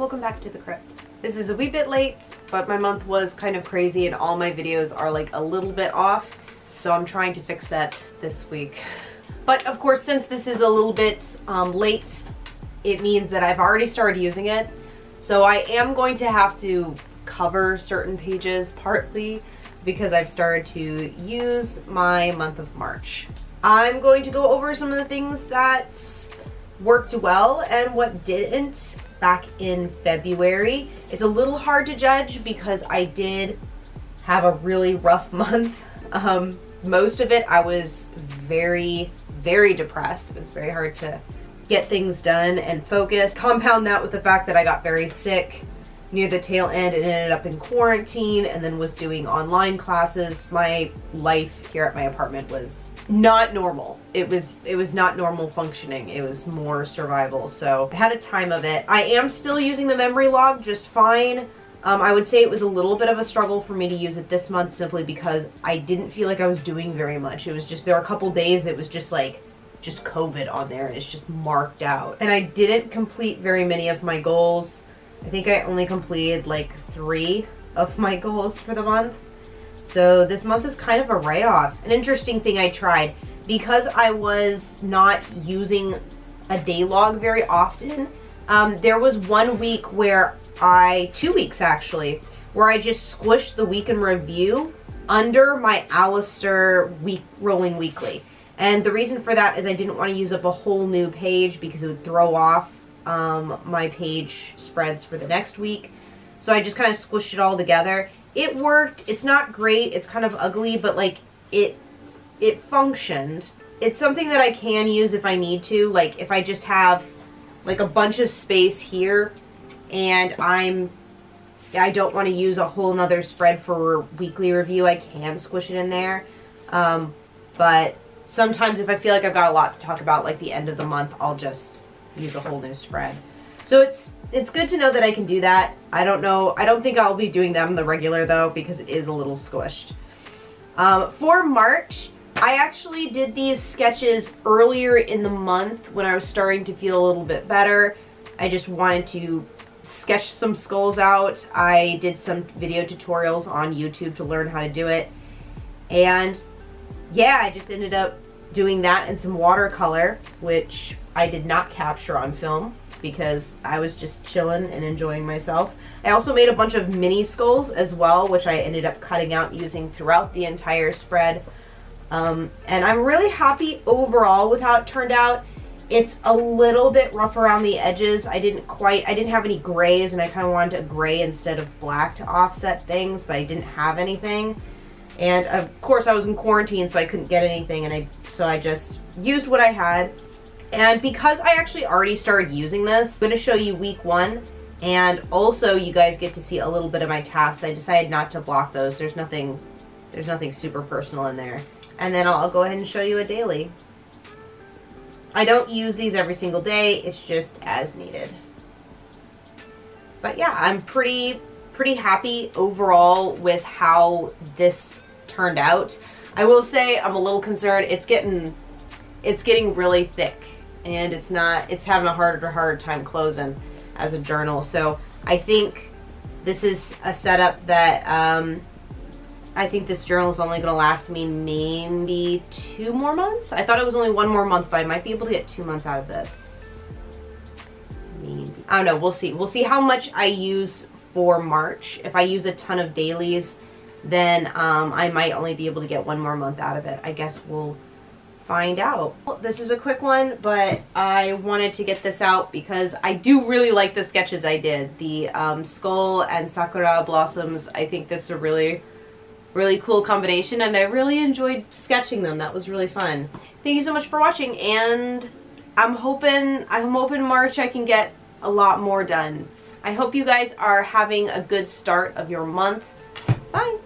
welcome back to the crypt. This is a wee bit late, but my month was kind of crazy and all my videos are like a little bit off, so I'm trying to fix that this week. But of course, since this is a little bit late, it means that I've already started using it, so I am going to have to cover certain pages partly because I've started to use my month of March. I'm going to go over some of the things that worked well and what didn't back in February. It's a little hard to judge because I did have a really rough month. Most of it I was very depressed. It was very hard to get things done and focus. Compound that with the fact that I got very sick near the tail end and ended up in quarantine and then was doing online classes. My life here at my apartment was not normal. It was not normal functioning. It was more survival. So I had a time of it. I am still using the memory log just fine. I would say it was a little bit of a struggle for me to use it this month simply because I didn't feel like I was doing very much. It was just, there were a couple days that was just like, just COVID on there and it's just marked out. And I didn't complete very many of my goals. I think I only completed like 3 of my goals for the month. So this month is kind of a write-off. An interesting thing I tried, because I was not using a day log very often, there was 1 week where 2 weeks actually, where I just squished the week in review under my Alistair rolling weekly. And the reason for that is I didn't want to use up a whole new page because it would throw off my page spreads for the next week. So I just kind of squished it all together. It worked. It's not great. It's kind of ugly, but like it functioned. It's something that I can use if I need to. Like if I just have like a bunch of space here and I don't want to use a whole nother spread for weekly review, I can squish it in there. But sometimes if I feel like I've got a lot to talk about, like the end of the month, I'll just use a whole new spread. So it's good to know that I can do that. I don't know. I don't think I'll be doing them the regular though because it is a little squished. For March, I actually did these sketches earlier in the month when I was starting to feel a little bit better. I just wanted to sketch some skulls out. I did some video tutorials on YouTube to learn how to do it. And yeah, I just ended up doing that in some watercolor, which I did not capture on film because I was just chilling and enjoying myself. I also made a bunch of mini skulls as well, which I ended up cutting out using throughout the entire spread. And I'm really happy overall with how it turned out. It's a little bit rough around the edges. I didn't have any grays and I kind of wanted a gray instead of black to offset things, but I didn't have anything. And of course I was in quarantine, so I couldn't get anything, and so I just used what I had. And because I actually already started using this, I'm going to show you week 1, and also you guys get to see a little bit of my tasks. I decided not to block those. There's nothing super personal in there. And then I'll go ahead and show you a daily. I don't use these every single day. It's just as needed. But yeah, I'm pretty happy overall with how this turned out. I will say I'm a little concerned. It's getting really thick and it's having a harder time closing as a journal. So I think this is a setup that I think this journal is only going to last me maybe 2 more months. I thought it was only 1 more month, but I might be able to get 2 months out of this. Maybe. I don't know. We'll see. We'll see how much I use for March. If I use a ton of dailies, then I might only be able to get 1 more month out of it. I guess we'll find out. This is a quick one, but I wanted to get this out because I do really like the sketches I did. The skull and Sakura blossoms, I think that's a really cool combination, and I really enjoyed sketching them. That was really fun. Thank you so much for watching, and I'm hoping March I can get a lot more done. I hope you guys are having a good start of your month. Bye!